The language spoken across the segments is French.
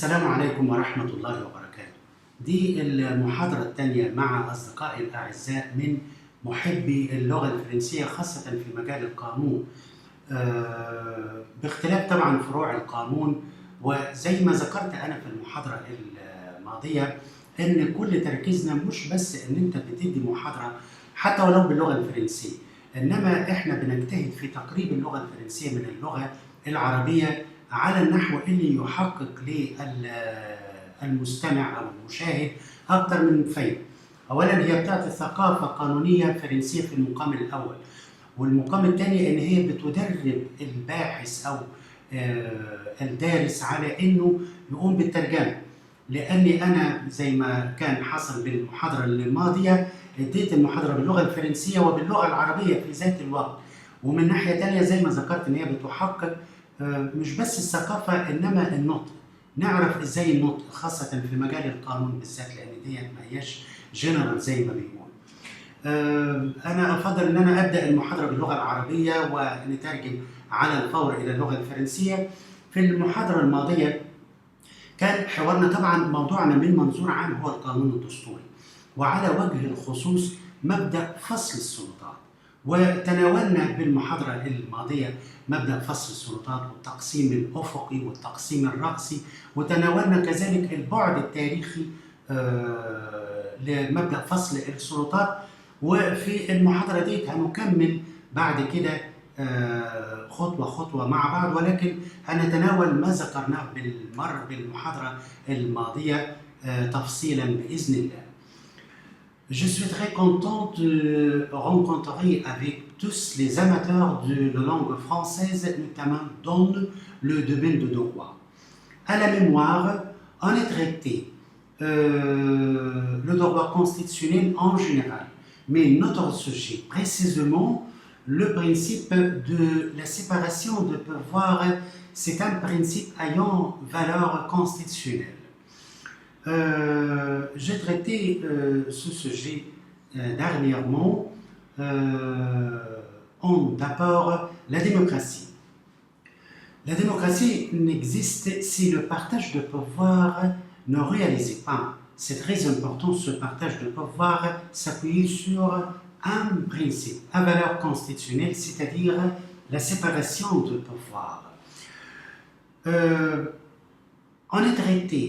السلام عليكم ورحمة الله وبركاته. دي المحاضرة الثانية مع أصدقائي الأعزاء من محبي اللغة الفرنسية خاصة في مجال القانون، باختلاف طبعا فروع القانون. وزي ما ذكرت أنا في المحاضرة الماضية إن كل تركيزنا مش بس إن أنت بتدي محاضرة حتى ولو باللغة الفرنسية، إنما إحنا بنجتهد في تقريب اللغة الفرنسية من اللغة العربية على النحو اللي يحقق للمستمع أو المشاهد أكثر من فايدة. أولاً هي بتعطي ثقافة قانونية فرنسية في المقام الأول، والمقام الثاني إن هي بتدرب الباحث أو الدارس على إنه يقوم بالترجمة، لأني أنا زي ما كان حصل بالمحاضرة الماضية اديت المحاضرة باللغة الفرنسية وباللغة العربية في ذات الوقت، ومن ناحية ثانية زي ما ذكرت إن هي بتحقق مش بس الثقافة إنما النطق، نعرف إزاي النطق خاصة في مجال القانون بالذات، لأن ديت ما هياش جنرال زي ما بيقول. أنا أفضل إن أنا أبدأ المحاضرة باللغة العربية ونترجم على الفور إلى اللغة الفرنسية. في المحاضرة الماضية كان حوارنا طبعا موضوعنا من منظور عام هو القانون الدستوري، وعلى وجه الخصوص مبدأ فصل السلطات، وتناولنا بالمحاضرة الماضية مبدأ فصل السلطات والتقسيم الأفقي والتقسيم الرأسي، وتناولنا كذلك البعد التاريخي لمبدأ فصل السلطات. وفي المحاضرة دي هنكمل بعد كده خطوة خطوة مع بعض، ولكن هنتناول ما ذكرناه بالمحاضرة الماضية تفصيلا بإذن الله. Je suis très content de rencontrer avec tous les amateurs de la langue française, notamment dans le domaine de droit. À la mémoire, on a traité le droit constitutionnel en général, mais notre sujet, précisément le principe de la séparation de pouvoir, c'est un principe ayant valeur constitutionnelle. J'ai traité ce sujet dernièrement en d'abord la démocratie. La démocratie n'existe si le partage de pouvoir ne réalise pas. C'est très important, ce partage de pouvoir s'appuie sur un principe à valeur constitutionnelle, c'est-à-dire la séparation de pouvoir. On a traité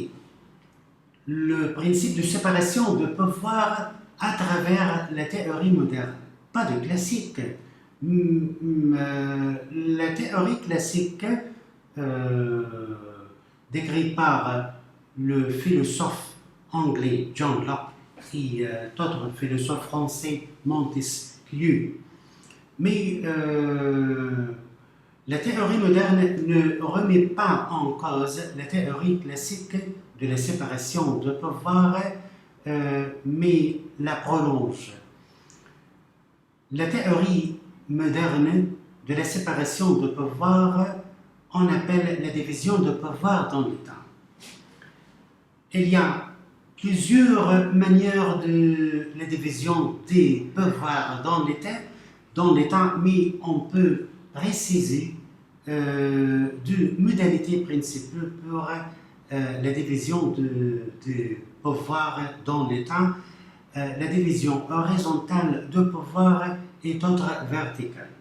le principe de séparation de pouvoir à travers la théorie moderne, pas de classique. La théorie classique décrite par le philosophe anglais John Locke et d'autres philosophes français Montesquieu. Mais la théorie moderne ne remet pas en cause la théorie classique de la séparation de pouvoir, mais la prolonge. La théorie moderne de la séparation de pouvoir, on appelle la division de pouvoir dans l'État. Il y a plusieurs manières de la division des pouvoirs dans l'État, mais on peut préciser deux modalités principales pour la division de pouvoir dans l'État, la division horizontale de pouvoir et d'autres verticales.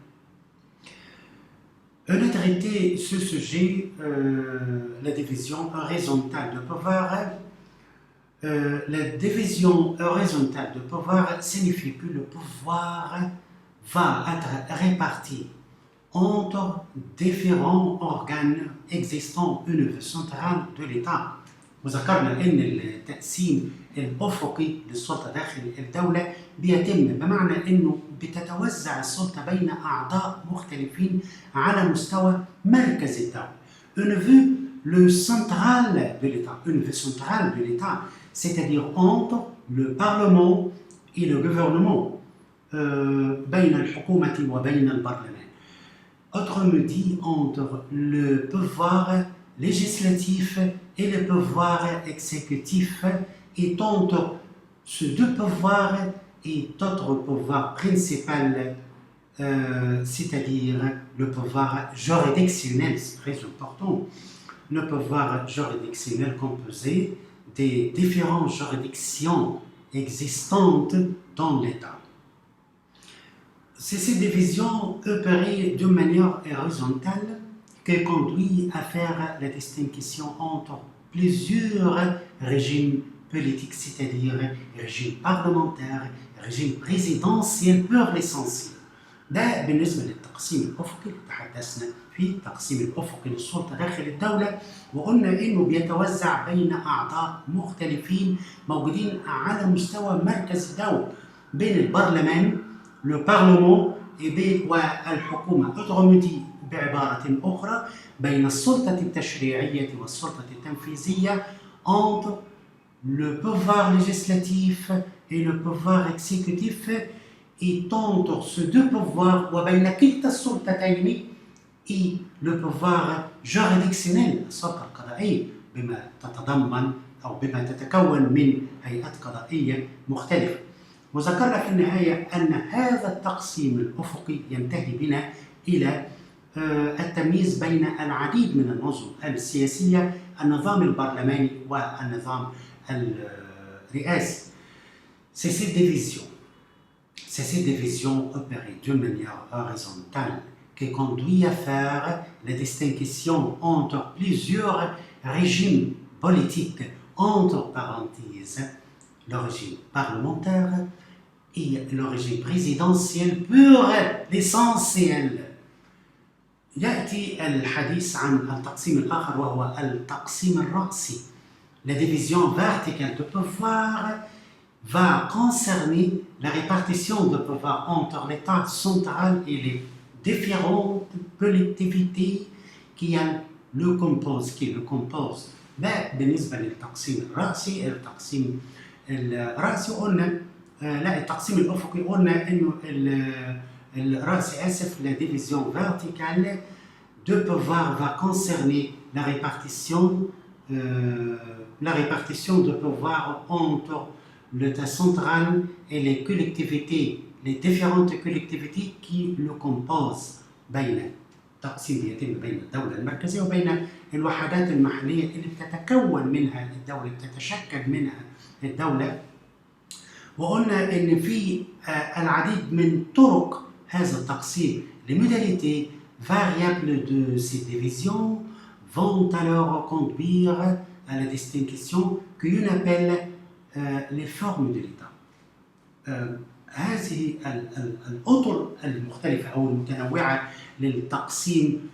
On a traité ce sujet, la division horizontale de pouvoir. La division horizontale de pouvoir signifie que le pouvoir va être réparti entre différents organes existants au niveau central de l'État. وذكرنا أن التقسيم الأفقي للسلطة داخل الدولة بيتم بمعنى أنه بتتوزع السلطة بين أعضاء مختلفين على مستوى مركز الدولة. Au niveau le central de l'État, au niveau central de l'État, c'est-à-dire entre le Parlement et le gouvernement, بين الحكومة وبين البرلمان. Autrement dit, entre le pouvoir législatif et le pouvoir exécutif, et entre ces deux pouvoirs et d'autres pouvoirs principal, c'est-à-dire le pouvoir juridictionnel, c'est très important. le pouvoir juridictionnel composé des différentes juridictions existantes dans l'État. Cette division opérée de manière horizontale qui conduit à faire la distinction entre plusieurs régimes politiques, c'est-à-dire régime parlementaire, رجيم بريزيدنسيال بور ليسونسيال. ده بالنسبه للتقسيم الافقي اللي تحدثنا فيه، التقسيم الافقي للسلطه داخل الدوله، وقلنا انه بيتوزع بين اعضاء مختلفين موجودين على مستوى مركز الدوله بين البرلمان لو بارلمون والحكومه. اوتروميدي بعباره اخرى بين السلطه التشريعيه والسلطه التنفيذيه entre le pouvoir législatif et le pouvoir exécutif et entre ces deux pouvoirs وبين كلتا السلطتين et le pouvoir juridictionnel السلطة القضائية بما تتضمن أو بما تتكون من هيئات قضائية مختلفة. وذكرنا في النهاية أن هذا التقسيم الأفقي ينتهي بنا إلى التمييز بين العديد من النظم السياسية، النظام البرلماني والنظام الرئاسي. C'est cette division opérée d'une manière horizontale qui conduit à faire la distinction entre plusieurs régimes politiques, entre parenthèses, le régime parlementaire et le régime présidentiel pur l'essentiel. يأتي الحديث عن التقسيم الآخر وهو التقسيم الرأسي. La division verticale de pouvoir va concerner la répartition de pouvoir entre l'État central et les différentes collectivités qui le composent. بالنسبة للتقسيم الرأسي، قلنا لا التقسيم الأفقي قلنا إنه الرأسي la division verticale de pouvoir va concerner la répartition de pouvoir entre l'État central et les collectivités, les différentes collectivités qui le composent. بين تقسيم يتم بين الدولة المركزية وبين الوحدات المحلية اللي بتتكون منها الدولة، بتتشكل منها الدولة. وقلنا إن في العديد من طرق هذا التقسيم. Les modalités variables de ces divisions vont alors conduire à la distinction qu'on appelle les formes de l'État. هذه الأطر المختلفة أو المتنوعة للتقسيم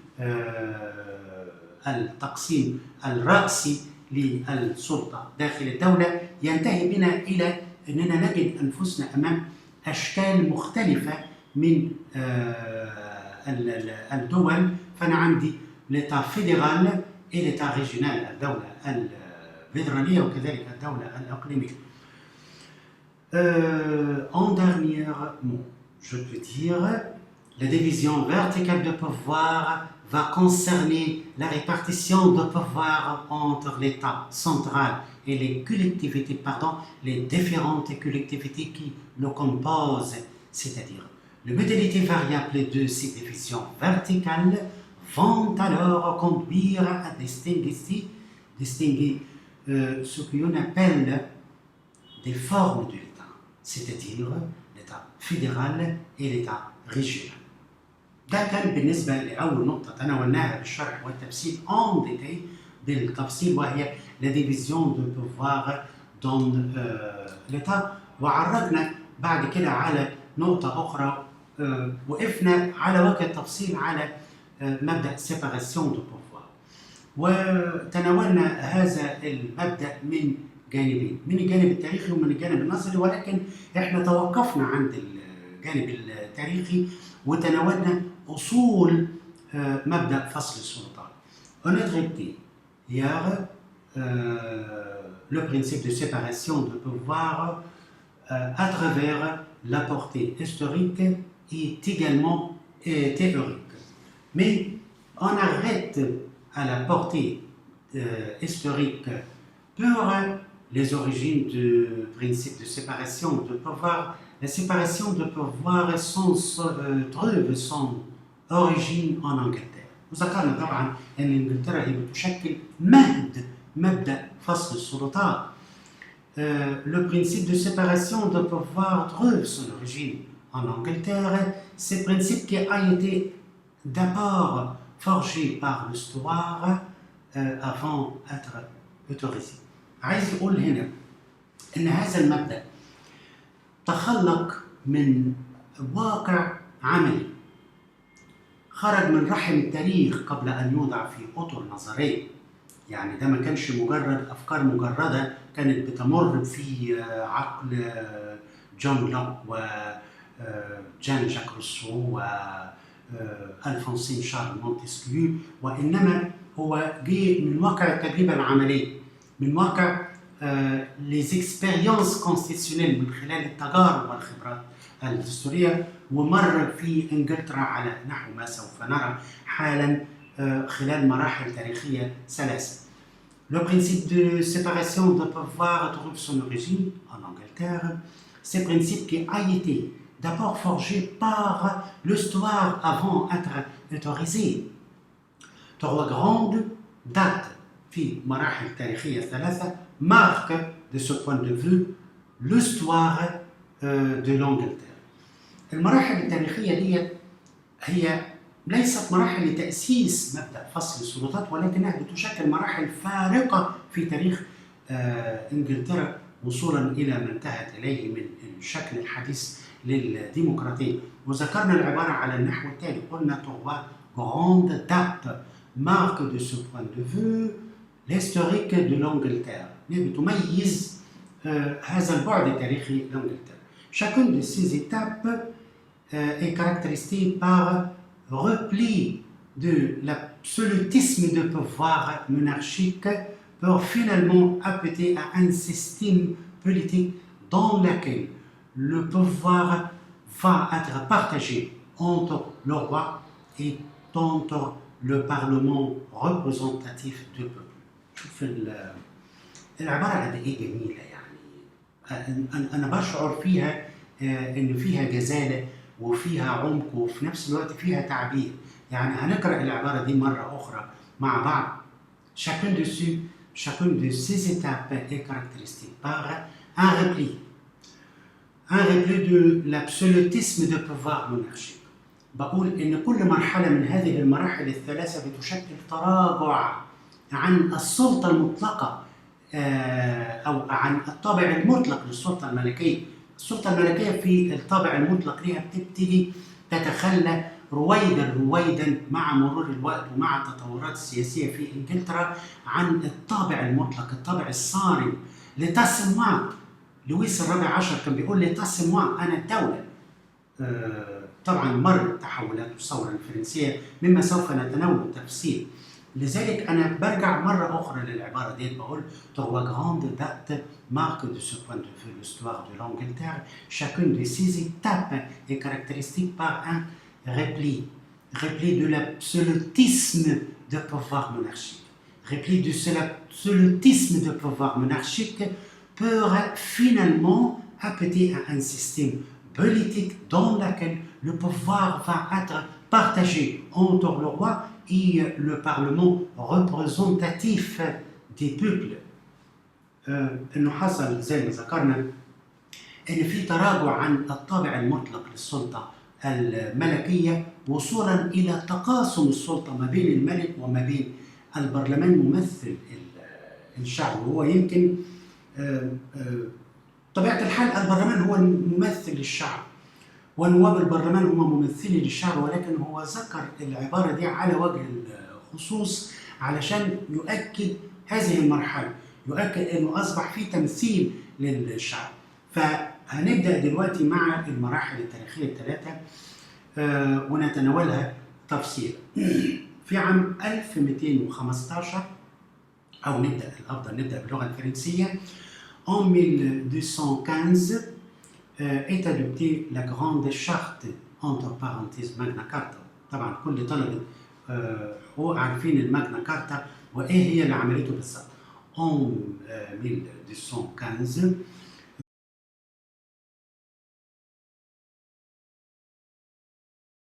التقسيم الرأسي للسلطة داخل الدولة ينتهي بنا إلى أننا نجد أنفسنا أمام أشكال مختلفة من الدول. فأنا عندي l'État fédéral et l'État régional, الدولة الفيدرالية وكذلك الدولة الإقليمية. En dernier mot, je peux dire, la division verticale de pouvoir va concerner la répartition de pouvoir entre l'État central et les collectivités, les différentes collectivités qui le composent, c'est-à-dire les modalités variables de ces divisions verticales vont alors conduire à distinguer ce qu'on appelle des formes de l'État, c'est-à-dire l'État fédéral et l'État régional. ده كان بالنسبة لأول نقطة تناولناها بالشرح والتفصيل en détail بالتفصيل، وهي la division de pouvoir dans l'État. وعرضنا بعد كده على نقطة أخرى، وقفنا على وجه التفصيل على مبدأ séparation de pouvoir، وتناولنا هذا المبدأ من جانبين، من الجانب التاريخي ومن الجانب النظري، ولكن احنا توقفنا عند الجانب التاريخي وتناولنا أصول مبدأ فصل السلطات. On a traité hier le principe de séparation de pouvoir à travers la portée historique et également théorique. Mais on arrête à la portée historique pour les origines du principe de séparation de pouvoir. La séparation de pouvoir trouve son origine en Angleterre. وذكرنا طبعا أن إنجلترا هي بتشكل مبدأ فصل السلطات. Le principe de séparation de pouvoir trouve son origine en Angleterre. Ce principe qui a été d'abord forgé par l'histoire avant d'être autorisé. عايز يقول هنا أن هذا المبدأ تخلق من واقع عملي خرج من رحم التاريخ قبل أن يوضع في أطر نظرية. يعني ده ما كانش مجرد أفكار مجردة كانت بتمر في عقل جون لوك وجان جاك روسو وألفونسين شارل مونتسكيو، وإنما هو جه من واقع التجربة العملية، من واقع les expériences constitutionnelles، من خلال التجارب والخبرات الدستورية، ومر في إنجلترا على نحو ما سوف نرى حالا خلال مراحل تاريخية ثلاثة. Le principe de séparation de pouvoir trouve son origine en Angleterre. Ce principe qui a été d'abord forgé par l'histoire avant d'être autorisé. trois grandes dates في مراحل تاريخية ثلاثة marquent de ce point de vue l'histoire de l'Angleterre. المراحل التاريخية دي هي ليست مراحل لتأسيس مبدأ فصل السلطات، ولكنها بتشكل مراحل فارقة في تاريخ إنجلترا وصولا إلى ما انتهت إليه من الشكل الحديث للديمقراطية. وذكرنا العبارة على النحو التالي، قلنا trois grandes dates marquent de ce point de vue l'historique de l'Angleterre. بتميز هذا البعد التاريخي لإنجلترا. Chacune de ces étapes est caractérisée par repli de l'absolutisme de pouvoir monarchique pour finalement appeler à un système politique dans lequel le pouvoir va être partagé entre le roi et entre le parlement représentatif du peuple. شوف العبارة قد إيه جميلة، يعني أنا بشعر فيها إن فيها جزالة وفيها عمق وفي نفس الوقت فيها تعبير. يعني هنقرأ العبارة دي مرة أخرى مع بعض. Chacune de ces étapes est caractéristique par un repli de l'absolutisme de pouvoir monarchique. بقول إن كل مرحلة من هذه المراحل الثلاثة بتشكل تراجع عن السلطة المطلقة أو عن الطابع المطلق للسلطة الملكية. السلطة الملكية في الطابع المطلق لها بتبتدي تتخلى رويدا مع مرور الوقت ومع التطورات السياسية في إنجلترا عن الطابع المطلق، الطابع الصارم. لتاسموا لويس الرابع عشر كان بيقول لتاسموا أنا الدولة. طبعا مرت تحولات الثورة الفرنسية مما سوف نتناول التفصيل. لذلك أنا برجع مرة أخرى للعبارة دي، بقول trois grandes dates marquent de ce point de vue l'histoire de l'Angleterre. Chacune de ces étapes est caractéristique par un repli de l'absolutisme de pouvoir monarchique. Repli de l'absolutisme de pouvoir monarchique pour finalement appeler à un système politique dans lequel le pouvoir va être partagé entre le roi et le parlement représentatif des peuples. انه حصل زي ما ذكرنا ان في تراجع عن الطابع المطلق للسلطه الملكيه وصولا الى تقاسم السلطه ما بين الملك وما بين البرلمان ممثل الشعب. وهو يمكن طبيعه الحال البرلمان هو ممثل للشعب ونواب البرلمان هم ممثلي للشعب، ولكن هو ذكر العبارة دي على وجه الخصوص علشان يؤكد هذه المرحلة، يؤكد أنه أصبح في تمثيل للشعب. فهنبدأ دلوقتي مع المراحل التاريخية الثلاثة ونتناولها تفصيلا. في عام 1215 أو الأفضل نبدأ باللغة الفرنسية. En 1215 est adoptée la grande charte entre parenthèses Magna Carta. طبعا كل طلبة حقوق عارفين الماجنا كارتا وإيه هي اللي عملته بالظبط. En 1215